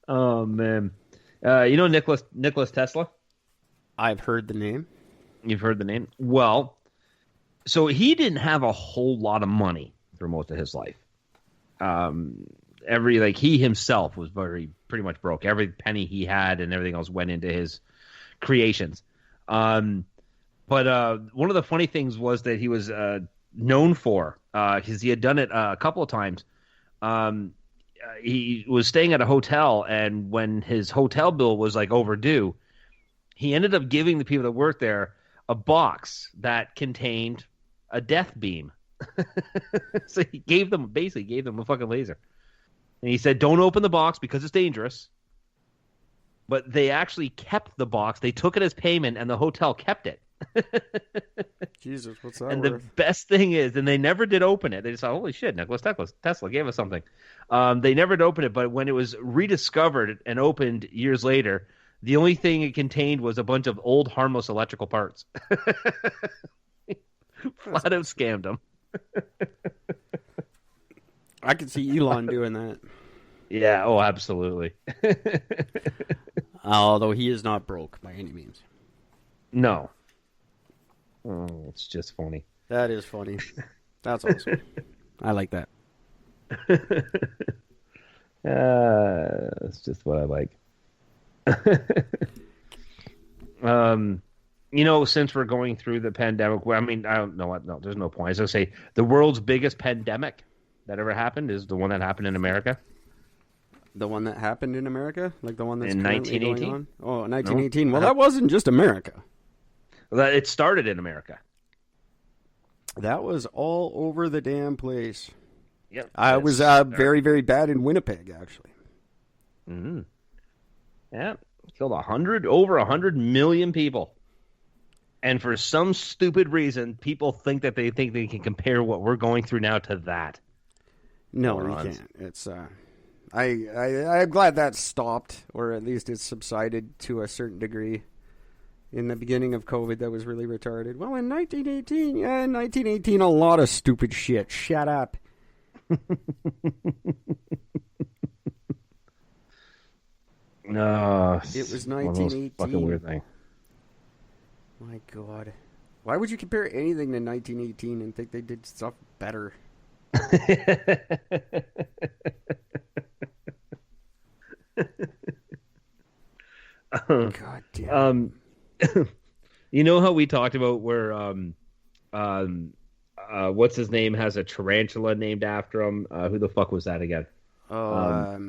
Oh man, Nicholas Tesla. I've heard the name. You've heard the name. Well, so he didn't have a whole lot of money for most of his life. He himself was pretty much broke. Every penny he had and everything else went into his creations. But one of the funny things was that he was known for, because he had done it a couple of times. He was staying at a hotel, and when his hotel bill was like overdue, he ended up giving the people that worked there a box that contained a death beam. So he basically gave them a fucking laser. And he said, don't open the box because it's dangerous. But they actually kept the box. They took it as payment, and the hotel kept it. Jesus, what's that And worth? the best thing is, and they never did open it. They just thought, holy shit, Tesla gave us something. They never did open it, but when it was rediscovered and opened years later, the only thing it contained was a bunch of old harmless electrical parts. Flat out scammed them. I could see Elon doing that. Yeah, oh, absolutely. Although he is not broke by any means. No. Oh, it's just funny. That is funny. That's awesome. I like that. It's just what I like. Since we're going through the pandemic, I don't know what. No, there's no point. I was gonna say the world's biggest pandemic that ever happened is the one that happened in America. The one that happened in America? Like the one that's in currently 1918? going on? Oh, 1918. No. Well, that wasn't just America. It started in America. That was all over the damn place. Yep. I was very, very bad in Winnipeg, actually. Mm-hmm. Yeah. Killed over 100 million people. And for some stupid reason, people think they can compare what we're going through now to that. No, Morons. you can't. It's I'm glad that stopped, or at least it's subsided to a certain degree. In the beginning of COVID, that was really retarded. Well, in 1918, a lot of stupid shit. Shut up. No, It was one of those 1918. fucking weird thing. My God. Why would you compare anything to 1918 and think they did stuff better? God damn. You know how we talked about where what's his name has a tarantula named after him? Who the fuck was that again? Oh,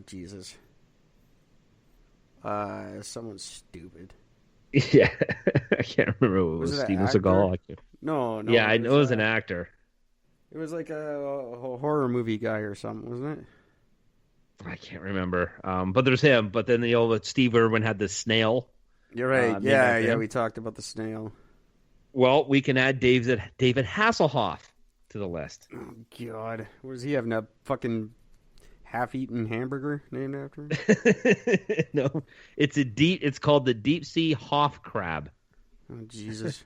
Jesus. Someone stupid. Yeah, I can't remember what it was. Was it an Steven actor? Seagal. No. Yeah, I know it was an actor. It was like a horror movie guy or something, wasn't it? I can't remember. But there's him. But then the old Steve Irwin had the snail. You're right. named Yeah, after him. we talked about the snail. Well, we can add David Hasselhoff to the list. Oh, God. What does he have? A fucking half-eaten hamburger named after him? No, it's called the deep sea Hoff crab. Oh, Jesus.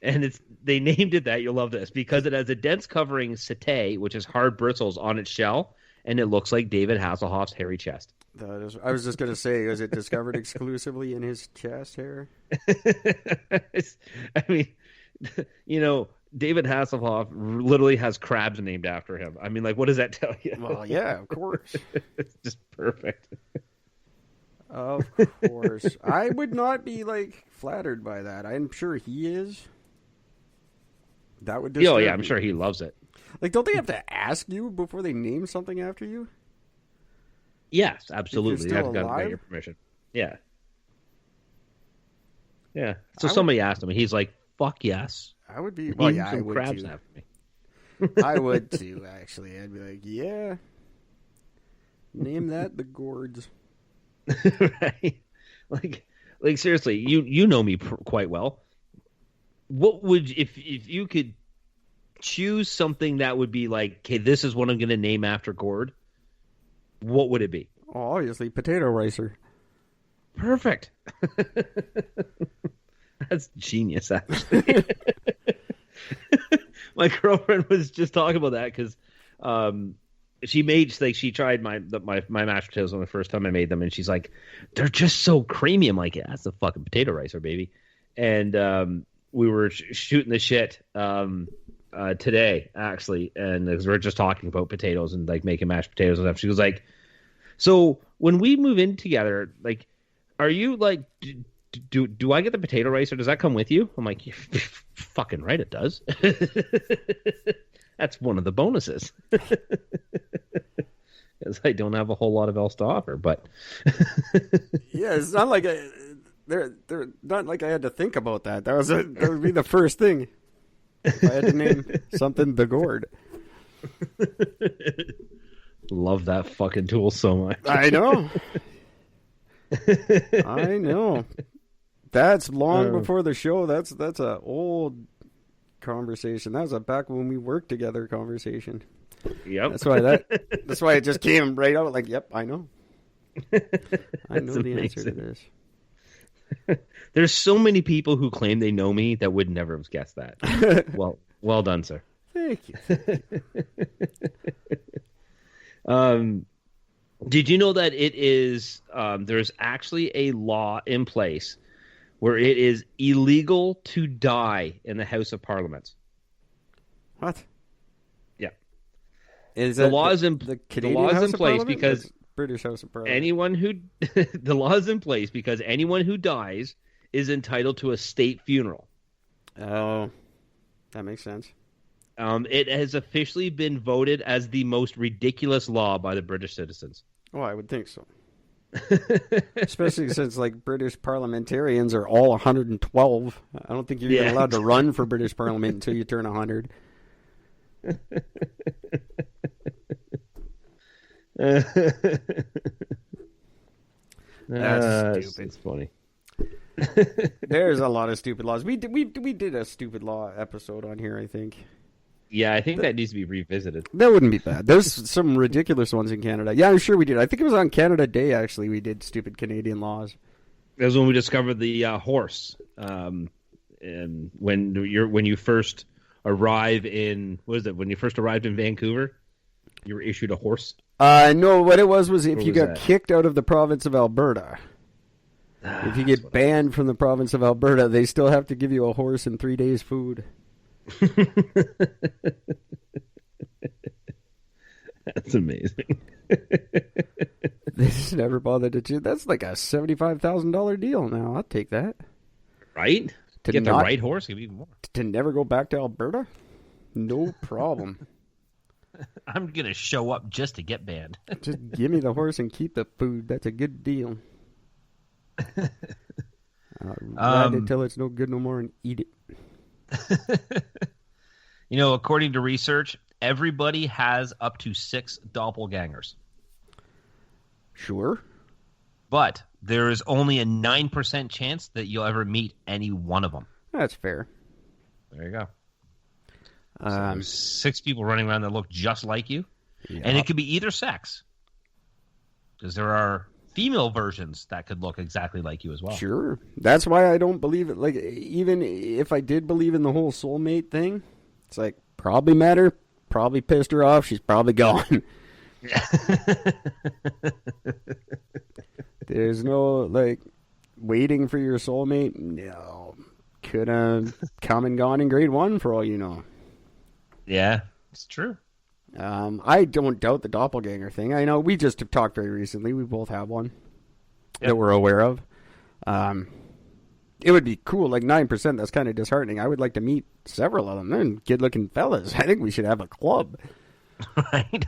And they named it that. You'll love this because it has a dense covering setae, which is hard bristles on its shell, and it looks like David Hasselhoff's hairy chest. I was just going to say, was it discovered exclusively in his chest hair? I mean, David Hasselhoff literally has crabs named after him. I mean, like, what does that tell you? Well, yeah, of course. It's just perfect. Of course. I would not be, flattered by that. I'm sure he is. That would disturb Oh, yeah, I'm me. sure he loves it. Don't they have to ask you before they name something after you? Yes, absolutely. still You have to get alive? your permission. Yeah. Yeah. So somebody asked him, and he's like, fuck yes. I would be... Name Well, yeah, I some would crabs too. after me. I would too, actually. I'd be like, yeah. Name that the Gords. Right? Like seriously, you know me quite well. What would if you could choose something that would be like, okay, this is what I'm going to name after Gord? What would it be? Oh, obviously, potato ricer. Perfect. That's genius, actually. My girlfriend was just talking about that because She tried my mashed potatoes on the first time I made them, and she's like, they're just so creamy. I'm like, yeah, that's a fucking potato ricer, baby. And we were shooting the shit today, actually, and we we're just talking about potatoes and like making mashed potatoes and stuff. She was like, so when we move in together, like, are you like, do I get the potato ricer? Does that come with you? I'm like, you're fucking right, it does. That's one of the bonuses. Because I don't have a whole lot of else to offer, but yeah, it's not like they're not like I had to think about that. That would be the first thing if I had to name something the Gord. Love that fucking tool so much. I know. I know. That's long before the show. That's a old conversation. That was a back when we worked together conversation. Yep. That's why it just came right out like, yep, I know. I know the answer to this. There's so many people who claim they know me that would never have guessed that. Well done, sir. Thank you. Did you know that it is there's actually a law in place where it is illegal to die in the House of Parliament? What? Yeah. Is the that law is in the the Canadian law is House in of place Parliament? because That's British House of Parliament. anyone who the law is in place because anyone who dies is entitled to a state funeral. Oh, that makes sense. It has officially been voted as the most ridiculous law by the British citizens. Oh, I would think so. Especially since like British parliamentarians are all 112. I don't think you're even allowed to run for British Parliament until you turn 100. That's stupid. It's funny. There's a lot of stupid laws. We did a stupid law episode on here, I think. Yeah, I think that needs to be revisited. That wouldn't be bad. There's some ridiculous ones in Canada. Yeah, I'm sure we did. I think it was on Canada Day, actually, we did stupid Canadian laws. That was when we discovered the horse. And when you first arrive in, what is it? When you first arrived in Vancouver, you were issued a horse? No, what it was if you got kicked out of the province of Alberta. If you get banned from the province of Alberta, they still have to give you a horse and 3 days' food. That's amazing. They just never bothered to choose. That's like a $75,000 deal now. I'll take that. Right? To get the right horse, give even more. To never go back to Alberta? No problem. I'm going to show up just to get banned. Just give me the horse and keep the food. That's a good deal. Ride it till it's no good no more and eat it. According to research, everybody has up to 6 doppelgangers. Sure. But there is only a 9% chance that you'll ever meet any one of them. That's fair. There you go. So there's 6 people running around that look just like you. Yeah. And it could be either sex. Because there are female versions that could look exactly like you as well. Sure. That's why I don't believe it. Like, even if I did believe in the whole soulmate thing, it's like, probably met her, probably pissed her off, she's probably gone. There's no, like, waiting for your soulmate. No. Could have come and gone in grade 1 for all you know. Yeah, it's true. I don't doubt the doppelganger thing. I know we just have talked very recently. We both have one that we're aware of. It would be cool, like 9%. That's kind of disheartening. I would like to meet several of them. They're good-looking fellas. I think we should have a club. Right.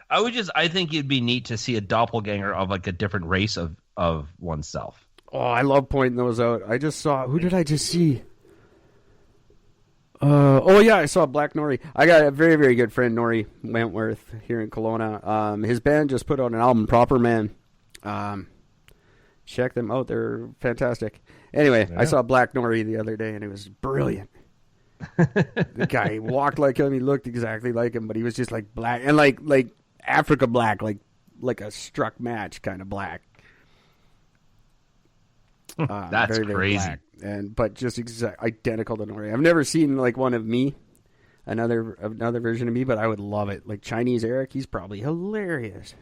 I think it'd be neat to see a doppelganger of like a different race of oneself. Oh, I love pointing those out. I just saw, who did I just see? I saw Black Nori. I got a very, very good friend, Nori Wentworth, here in Kelowna. His band just put out an album, Proper Man. Check them out. They're fantastic. Anyway, I saw Black Nori the other day, and it was brilliant. The guy walked like him. He looked exactly like him, but he was just like black. And like Africa black, like a struck match kind of black. That's very, very crazy. Black. But just identical to Nori. I've never seen like one of me. another version of me, but I would love it. Like Chinese Eric, he's probably hilarious.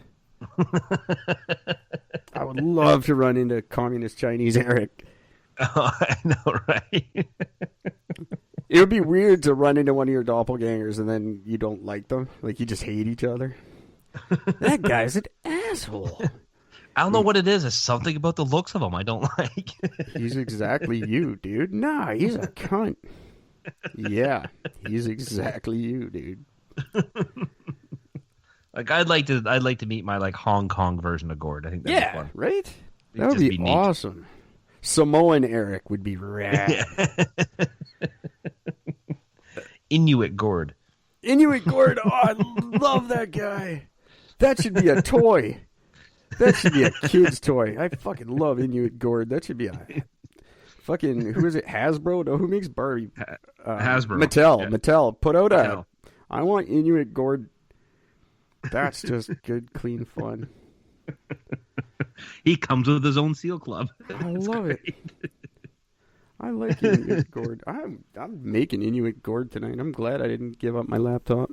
I would love to run into communist Chinese Eric. Oh, I know, right? It would be weird to run into one of your doppelgangers and then you don't like them. Like you just hate each other. That guy's an asshole. I don't know what it is. It's something about the looks of him I don't like. He's exactly you, dude. Nah, he's a cunt. Yeah, he's exactly you, dude. Like I'd like to meet my like Hong Kong version of Gord. I think that'd be fun. Right? That would be awesome. Samoan Eric would be rad. Inuit Gord. Inuit Gord, oh, I love that guy. That should be a toy. That should be a kid's toy. I fucking love Inuit Gord. That should be a fucking, who is it, Hasbro? No, who makes Barbie? Hasbro. Mattel. Yeah. Mattel. Put out Mattel. I want Inuit Gord. That's just good, clean fun. He comes with his own seal club. I love it. I like Inuit Gord. I'm making Inuit Gord tonight. I'm glad I didn't give up my laptop.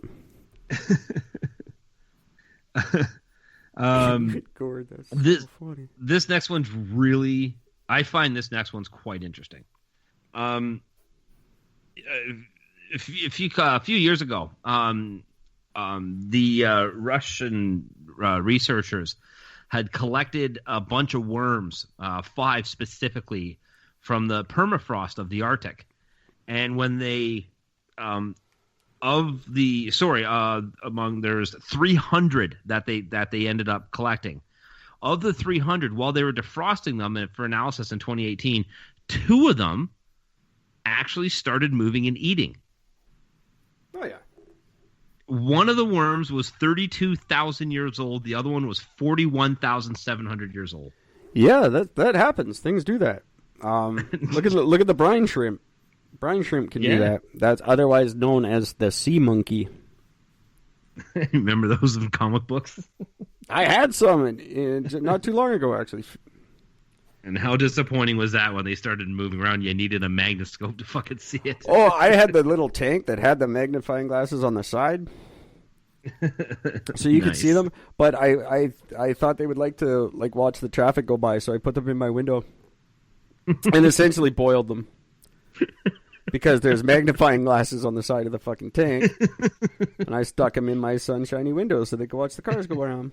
Inuit Gord, that's so funny. This next one's really, I find this next one's quite interesting. A few years ago, the Russian researchers had collected a bunch of worms, 5 specifically, from the permafrost of the Arctic. And when they, there's 300 that they ended up collecting. Of the 300, while they were defrosting them for analysis in 2018, 2 of them actually started moving and eating. Oh, yeah. One of the worms was 32,000 years old. The other one was 41,700 years old. Yeah, that happens. Things do that. Look at the brine shrimp. Brine shrimp can do that. That's otherwise known as the sea monkey. Remember those in comic books? I had some not too long ago, actually. And how disappointing was that when they started moving around? You needed a magnoscope to fucking see it. Oh, I had the little tank that had the magnifying glasses on the side, so you could see them. But I thought they would like to watch the traffic go by, so I put them in my window and essentially boiled them because there's magnifying glasses on the side of the fucking tank, and I stuck them in my sunshiny window so they could watch the cars go around.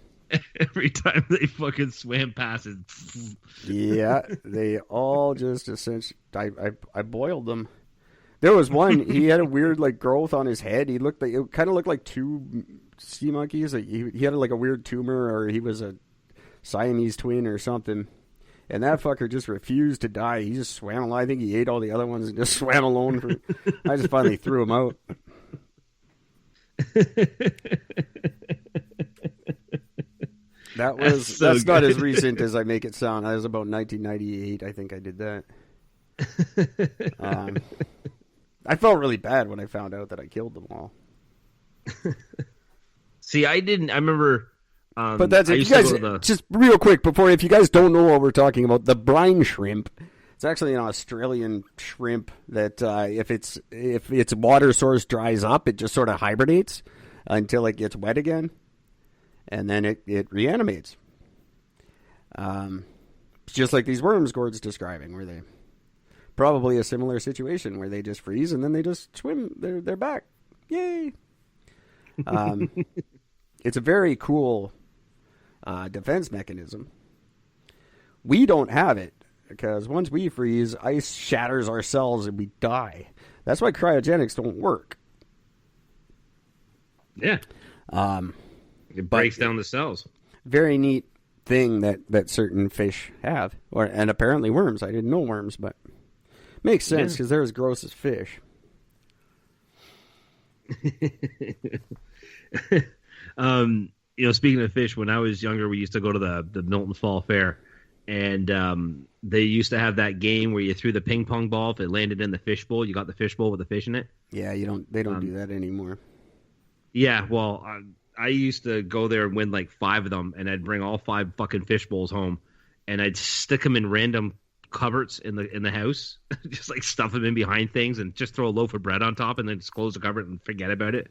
Every time they fucking swam past it. Yeah, they all just essentially. I boiled them. There was one. He had a weird growth on his head. It kind of looked like 2 sea monkeys. He had a weird tumor, or he was a Siamese twin or something. And that fucker just refused to die. He just swam along. I think he ate all the other ones and just swam alone. I just finally threw him out. That's not as recent as I make it sound. That was about 1998. I think I did that. I felt really bad when I found out that I killed them all. See, I didn't. I remember. But that's it. You guys, just real quick before, if you guys don't know what we're talking about, the brine shrimp. It's actually an Australian shrimp that if its water source dries up, it just sort of hibernates until it gets wet again. And then it reanimates. Just like these worms Gord's describing, where they probably a similar situation where they just freeze and then they just swim. They're back. Yay! It's a very cool defense mechanism. We don't have it because once we freeze, ice shatters our cells and we die. That's why cryogenics don't work. Yeah. It breaks down the cells. Very neat thing that certain fish have, and apparently worms. I didn't know worms, but makes sense because they're as gross as fish. Speaking of fish, when I was younger, we used to go to the Milton Fall Fair, and they used to have that game where you threw the ping pong ball. If it landed in the fish bowl, you got the fish bowl with the fish in it. Yeah, they don't do that anymore. Yeah, well, I used to go there and win 5 of them, and I'd bring all 5 fucking fish bowls home, and I'd stick them in random cupboards in the house, just like stuff them in behind things, and just throw a loaf of bread on top, and then just close the cupboard and forget about it.